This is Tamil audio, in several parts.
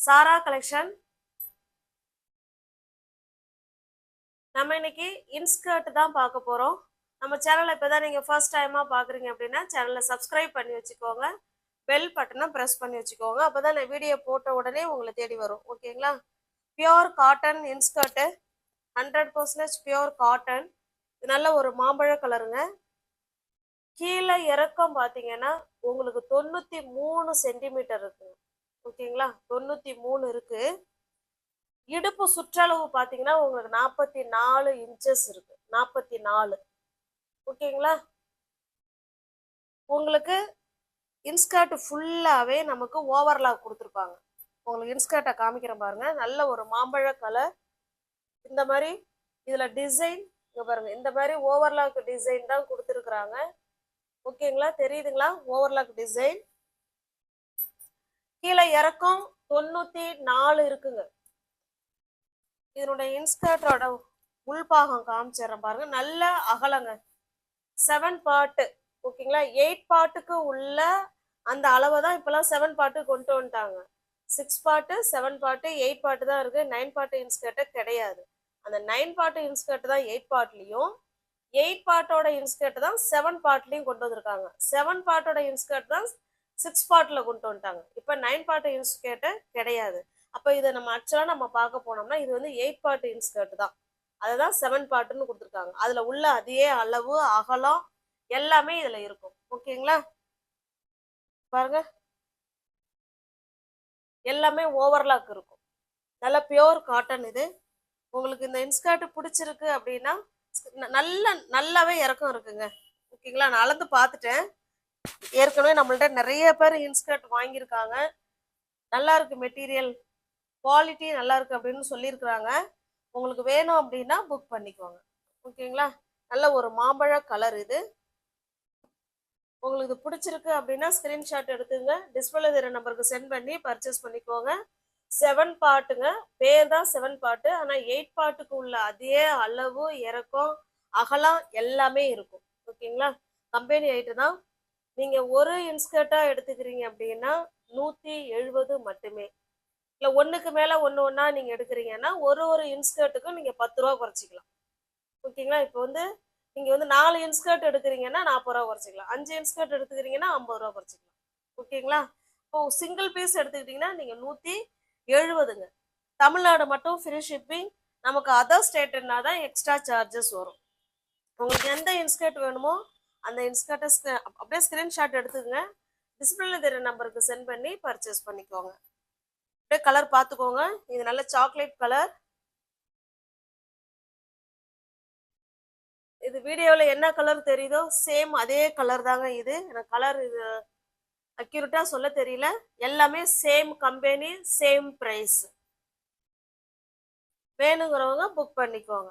சாரா கலெக்ஷன். நம்ம இன்னைக்கு இன்ஸ்கர்ட் தான் பார்க்க போறோம். நம்ம சேனலை இப்பதான் நீங்க ஃபர்ஸ்ட் டைமா பாக்குறீங்க அப்படின்னா சேனலை சப்ஸ்கிரைப் பண்ணி வச்சுக்கோங்க. பெல் பட்டனை பிரஸ் பண்ணி வச்சுக்கோங்க. அப்பதான் நான் வீடியோ போட்ட உடனே உங்களை தேடி வரும். ஓகேங்களா? Pure cotton inskirt, 100% pure cotton. நல்ல ஒரு மாம்பழ கலருங்க. கீழே இறக்கம் பாத்தீங்கன்னா உங்களுக்கு 93 சென்டிமீட்டர் இருக்குங்க. ஓகேங்களா? 93 இருக்கு. இடுப்பு சுற்றளவு பாத்தீங்கன்னா உங்களுக்கு 44 இன்ச்சஸ் இருக்கு. 44. ஓகேங்களா? உங்களுக்கு இன்ஸ்கர்ட் ஃபுல்லாவே நமக்கு ஓவர்லாக் கொடுத்துருப்பாங்க. உங்களுக்கு இன்ஸ்கர்ட்டை காமிக்கிறேன் பாருங்க. நல்ல ஒரு மாம்பழ கலர். இந்த மாதிரி இதுல டிசைன் இங்க பாருங்க. இந்த மாதிரி ஓவர்லாக் டிசைன் தான் கொடுத்துருக்குறாங்க. ஓகேங்களா? தெரியுதுங்களா? Overlock design. கீழே இறக்கம் 94 இருக்குங்க. இதனுடைய இன்ஸ்கர்ட்டோட உள்பாகம் காமிச்சிடறேன் பாருங்க. நல்ல அகலங்க. 7 பார்ட். ஓகேங்களா? 8 பார்ட்டுக்கு உள்ள அந்த அளவை தான் இப்பெல்லாம் 7 பார்ட்டு கொண்டு வந்துட்டாங்க. 6 பார்ட்டு, 7 பார்ட்டு, 8 பார்ட்டு தான் இருக்கு. 9 பார்ட்டு இன்ஸ்கர்ட் கிடையாது. அந்த 9 பார்ட்டு இன்ஸ்கர்ட் தான் 8 பார்ட்லயும், 8 பார்ட்டோட இன்ஸ்கர்ட் தான் 7 பார்ட்லயும் கொண்டு வந்திருக்காங்க. 7 பார்ட்டோட இன்ஸ்கர்ட் தான் 6 பார்ட்ல கொண்டு வந்துட்டாங்க. இப்ப 9 பார்ட் இன்ஸ்கர்ட் கிடையாது. அப்ப இதை நம்ம ஆக்சுவலா நம்ம பார்க்க போனோம்னா இது வந்து 8 பார்ட் இன்ஸ்கர்ட் தான். அதுதான் 7 பார்ட்னு கொடுத்துருக்காங்க. அதுல உள்ள அதே அளவு, அகலம் எல்லாமே இதுல இருக்கும். ஓகேங்களா? பாருங்க, எல்லாமே ஓவர்லாக் இருக்கும். நல்ல பியோர் காட்டன் இது. உங்களுக்கு இந்த இன்ஸ்கர்ட் பிடிச்சிருக்கு அப்படின்னா நல்லாவே இறக்கம் இருக்குங்க. ஓகேங்களா? நான் அளந்து பார்த்துட்டேன். ஏற்கனவே நம்மள்ட்ட நிறைய பேர் இன்ஸ்கர்ட் வாங்கியிருக்காங்க. நல்லா இருக்கு, மெட்டீரியல் குவாலிட்டி நல்லா இருக்கு அப்படின்னு சொல்லியிருக்கிறாங்க. உங்களுக்கு வேணும் அப்படின்னா புக் பண்ணிக்கோங்க. ஓகேங்களா? நல்ல ஒரு மாம்பழ கலர் இது. உங்களுக்கு இது பிடிச்சிருக்கு அப்படின்னா ஸ்கிரீன்ஷாட் எடுத்துங்க. டிஸ்பிளே தெரிய நம்பருக்கு சென்ட் பண்ணி பர்ச்சேஸ் பண்ணிக்கோங்க. 7 பார்ட்டுங்க. பேர் தான் 7 பார்ட்டு. ஆனா 8 பார்ட்டுக்கு உள்ள அதே அளவு, இறக்கம், அகலம் எல்லாமே இருக்கும். ஓகேங்களா? கம்பெனி ஐட்டு தான். நீங்க ஒரு இன்ஸ்கர்ட்டா எடுத்துக்கிறீங்க அப்படின்னா 170 மட்டுமே. இல்ல ஒண்ணுக்கு மேல ஒண்ணா நீங்க எடுக்கிறீங்கன்னா ஒரு இன்ஸ்கர்ட்டுக்கும் நீங்க 10 ரூபா குறைச்சிக்கலாம். ஓகேங்களா? இப்போ வந்து நீங்க வந்து 4 இன்ஸ்கர்ட் எடுக்கிறீங்கன்னா 40 ரூபா குறைச்சிக்கலாம். 5 இன்ஸ்கர்ட் எடுத்துக்கிறீங்கன்னா 50 ரூபா குறைச்சிக்கலாம். ஓகேங்களா? இப்போ சிங்கிள் பீஸ் எடுத்துக்கிட்டீங்கன்னா நீங்க 170ங்க. தமிழ்நாடு மட்டும் ஃப்ரீ ஷிப்பிங். நமக்கு அதர் ஸ்டேட்னா தான் எக்ஸ்ட்ரா சார்ஜஸ் வரும். உங்களுக்கு எந்த இன்ஸ்கர்ட் வேணுமோ அந்த இன்ஸ்கர்ட்டை அப்படியே ஸ்கிரீன்ஷாட் எடுத்துக்கங்க. டிஸ்பிளேல தெரிய நம்பருக்கு சென்ட் பண்ணி பர்ச்சேஸ் பண்ணிக்கோங்க. அப்படியே கலர் பார்த்துக்கோங்க. இது நல்ல சாக்லேட் கலர். இது வீடியோல என்ன கலர் தெரியுதோ சேம் அதே கலர் தாங்க இது. எனக்கு கலர் இது அக்யூரேட்டா சொல்ல தெரியல. எல்லாமே சேம் கம்பெனி, சேம் பிரைஸ். வேணுங்கிறவங்க புக் பண்ணிக்கோங்க.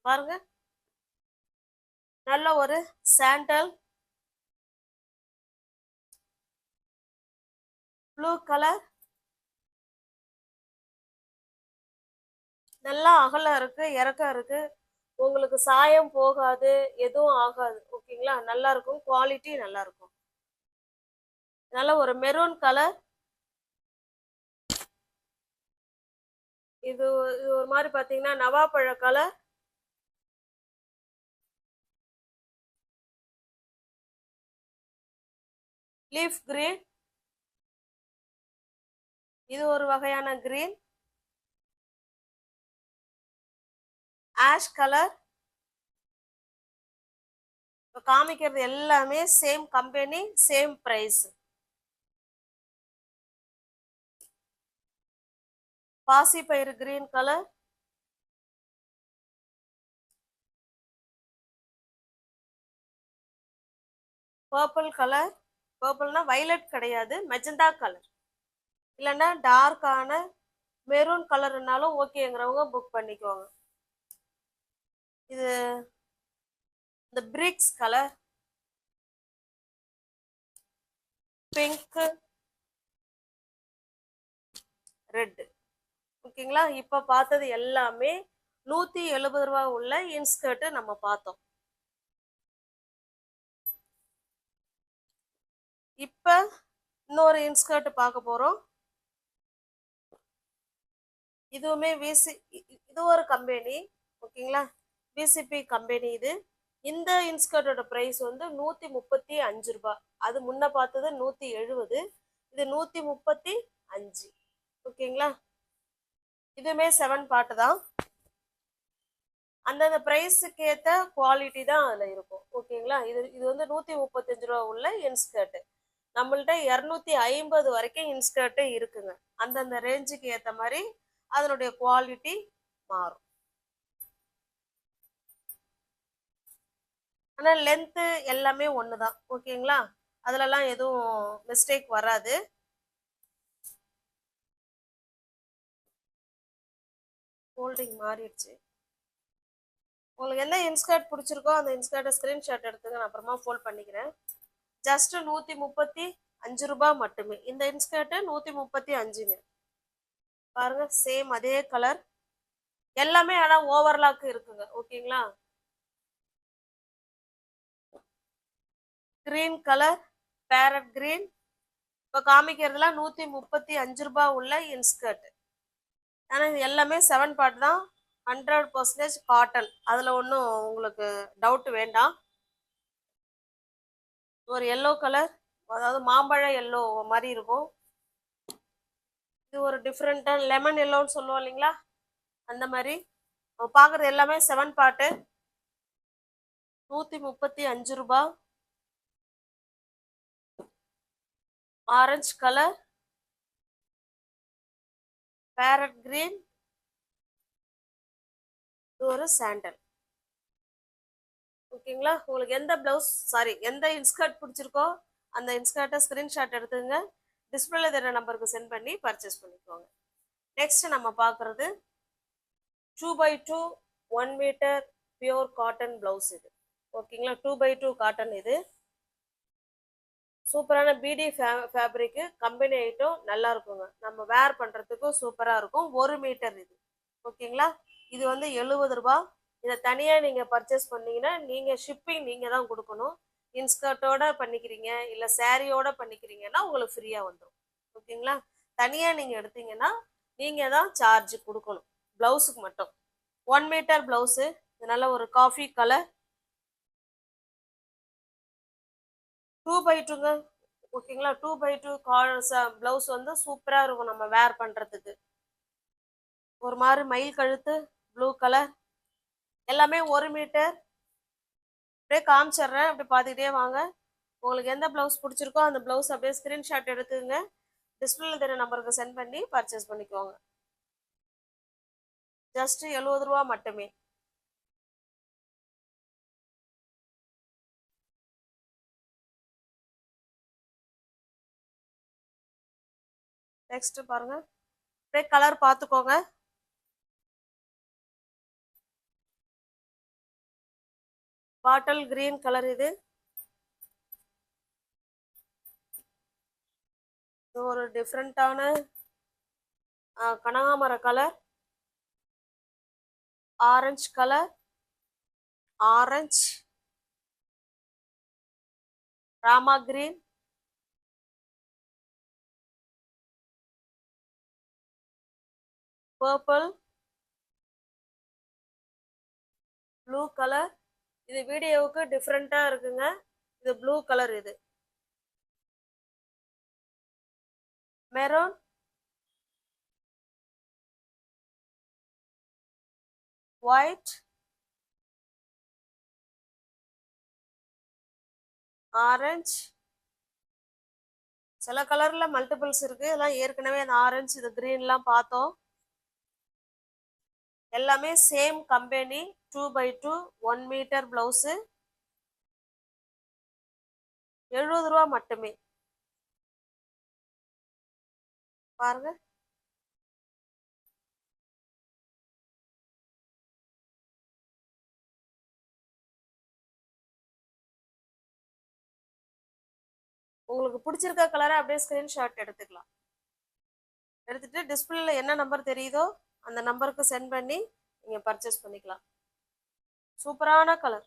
பாருங்க, நல்ல ஒரு சாண்டல் ப்ளூ கலர். நல்லா அகலம் இருக்கு, இறக்கம் இருக்கு. உங்களுக்கு சாயம் போகாது, எதுவும் ஆகாது. ஓகேங்களா? நல்லா இருக்கும், குவாலிட்டி நல்லா இருக்கும். நல்ல ஒரு மெரூன் கலர். இது ஒரு மாதிரி பாத்தீங்கன்னா நவாப்பழ கலர். Leaf green. இது ஒரு வகையான கிரீன். Ash colour. இப்போ காமிக்கிறது எல்லாமே சேம் கம்பெனி, சேம் பிரைஸ். பாசி பயிறு கிரீன் கலர். Purple colour. பர்பிள்னா வைலட் கிடையாது, மெஜந்தா கலர். இல்லைன்னா டார்க்கான மெரூன் கலர்னாலும் ஓகேங்கிறவங்க புக் பண்ணிக்கோங்க. இது இந்த பிரிக்ஸ் கலர், பிங்க், ரெட். ஓகேங்களா? இப்ப பார்த்தது எல்லாமே 170 ரூபா உள்ள இன்ஸ்கர்ட் நம்ம பார்த்தோம். இப்ப இன்னொரு இன்ஸ்கர்ட் பார்க்க போறோம். இதுவுமே இது ஒரு கம்பெனி. ஓகேங்களா, விசிபி கம்பெனி இது. இந்த இன்ஸ்கர்ட்டோட பிரைஸ் வந்து 135 ரூபாய். அது முன்ன பார்த்தது 170, இது 135. ஓகேங்களா, இதுவுமே 7 பார்ட் தான். அந்தந்த பிரைஸுக்கு ஏற்ற குவாலிட்டி தான் அதில் இருக்கும். ஓகேங்களா, இது வந்து 135 ரூபா உள்ள இன்ஸ்கர்ட். நம்மள்ட்ட 250 வரைக்கும் இன்ஸ்கர்ட்டு இருக்குங்க. அந்தந்த ரேஞ்சுக்கு ஏற்ற மாதிரி அதனுடைய குவாலிட்டி மாறும். ஆனால் லென்த்து எல்லாமே ஒன்று தான். ஓகேங்களா, அதுலலாம் எதுவும் மிஸ்டேக் வராது. ஃபோல்டிங் மாறிடுச்சு. உங்களுக்கு எந்த இன்ஸ்கர்ட் பிடிச்சிருக்கோ அந்த இன்ஸ்கர்ட்டை ஸ்க்ரீன்ஷாட் எடுத்துங்க, நான் அப்புறமா ஃபோல்ட் பண்ணிக்கிறேன். ஜஸ்ட் 135 ரூபாய் மட்டுமே. இந்த இன்ஸ்கர்ட்டு 135ங்க. பாருங்க, சேம் அதே கலர் எல்லாமே. ஆனால் ஓவர்லாக் இருக்குங்க. ஓகேங்களா, கிரீன் கலர், பேரட் கிரீன். இப்போ காமிக்கிறதுலாம் 135 ரூபாய் உள்ள இன்ஸ்கர்ட். ஆனால் இது எல்லாமே 7 பார்ட் தான், 100% காட்டன். அதில் ஒன்றும் உங்களுக்கு டவுட் வேண்டாம். ஒரு எல்லோ கலர், அதாவது மாம்பழ எல்லோ மாதிரி இருக்கும். இது ஒரு டிஃப்ரெண்ட்டான லெமன் எல்லோன்னு சொல்லுவோம் இல்லைங்களா, அந்த மாதிரி. பார்க்குறது எல்லாமே 7 பார்ட்டு, 135 ரூபாய். ஆரஞ்சு கலர், பேரட் கிரீன், இது ஒரு சாண்டல். ஓகேங்களா, உங்களுக்கு எந்த எந்த இன்ஸ்கர்ட் பிடிச்சிருக்கோ அந்த இன்ஸ்கர்ட்டை ஸ்க்ரீன்ஷாட் எடுத்துங்க, டிஸ்பிளேல தெரிய நம்பருக்கு சென்ட் பண்ணி பர்ச்சேஸ் பண்ணிக்கோங்க. நெக்ஸ்ட் நம்ம பார்க்குறது 2x2 1 metre pure cotton blouse. இது ஓகேங்களா, 2x2 காட்டன். இது சூப்பரான பிடி ஃபேப்ரிக்கு, கம்பெனி ஐட்டம், நல்லா இருக்குங்க. நம்ம வேர் பண்ணுறதுக்கும் சூப்பராக இருக்கும். 1 மீட்டர் இது. ஓகேங்களா, இது வந்து 70 ரூபாய். இதை தனியாக நீங்கள் பர்ச்சேஸ் பண்ணீங்கன்னா நீங்கள் ஷிப்பிங் நீங்கள் தான் கொடுக்கணும். இன்ஸ்கர்ட்டோட பண்ணிக்கிறீங்க இல்லை சாரியோட பண்ணிக்கிறீங்கன்னா உங்களுக்கு ஃப்ரீயாக வந்துடும். ஓகேங்களா, தனியாக நீங்கள் எடுத்தீங்கன்னா நீங்கள் தான் சார்ஜ் கொடுக்கணும் ப்ளவுஸுக்கு மட்டும். 1 மீட்டர் ப்ளவுஸு. இதனால ஒரு காஃபி கலர், 2x2ங்க. ஓகேங்களா, 2x2 ப்ளவுஸ் வந்து சூப்பராக இருக்கும் நம்ம வேர் பண்ணுறதுக்கு. ஒரு மாதிரி மயில் கழுத்து, ப்ளூ கலர், எல்லாமே 1 மீட்டர். அப்படியே காமிச்சிட்றேன், அப்படி பார்த்துக்கிட்டே வாங்க. உங்களுக்கு எந்த ப்ளவுஸ் பிடிச்சிருக்கோ அந்த ப்ளவுஸ் அப்படியே ஸ்க்ரீன்ஷாட் எடுத்துங்க, டிஸ்பிளேல தெரிய நம்பருக்கு சென்ட் பண்ணி பர்ச்சேஸ் பண்ணிக்கோங்க. ஜஸ்ட் 70 ரூபா மட்டுமே. நெக்ஸ்ட் பாருங்க, அப்படியே கலர் பார்த்துக்கோங்க. Bottle green colour. இது ஒரு டிஃப்ரெண்டான கனகாமர கலர், ஆரஞ்சு கலர், ஆரஞ்சு, ராமா கிரீன், பர்பிள், ப்ளூ கலர். இது வீடியோவுக்கு டிஃப்ரெண்டா இருக்குங்க. இது ப்ளூ கலர். இது மெரூன், ஒயிட், ஆரஞ்சு. சில கலர்ல மல்டிபிள்ஸ் இருக்கு, இதெல்லாம் ஏற்கனவே அந்த ஆரஞ்சு, இது கிரீன்லாம் பார்த்தோம். எல்லாமே same company, 2x2 1 metre blouse, 70 ரூபா மட்டுமே. பாருங்க, உங்களுக்கு பிடிச்சிருக்க கலரை அப்படியே ஸ்கிரீன்ஷாட் எடுத்துக்கலாம். எடுத்துட்டு டிஸ்பிளேல என்ன நம்பர் தெரியுதோ அந்த நம்பருக்கு சென்ட் பண்ணி நீங்க பர்ச்சேஸ் பண்ணிக்கலாம். சூப்பரான கலர்.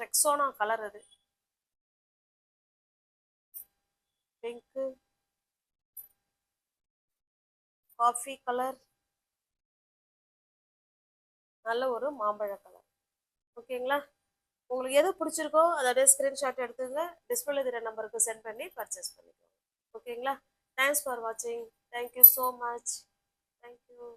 ரெக்ஸோனா கலர் அது. பிங்க்கு, காஃபி கலர், நல்ல ஒரு மாம்பழ கலர். ஓகேங்களா? உங்களுக்கு எது பிடிச்சிருக்கோ அதை அப்படியே ஸ்க்ரீன்ஷாட் எடுத்துங்க, டிஸ்பிளே தெரிய நம்பருக்கு சென்ட் பண்ணி பர்ச்சேஸ் பண்ணிக்கோங்க. ஓகேங்களா? தேங்க்ஸ் ஃபார் வாட்சிங். Thank you so much. தேங்க்யூ.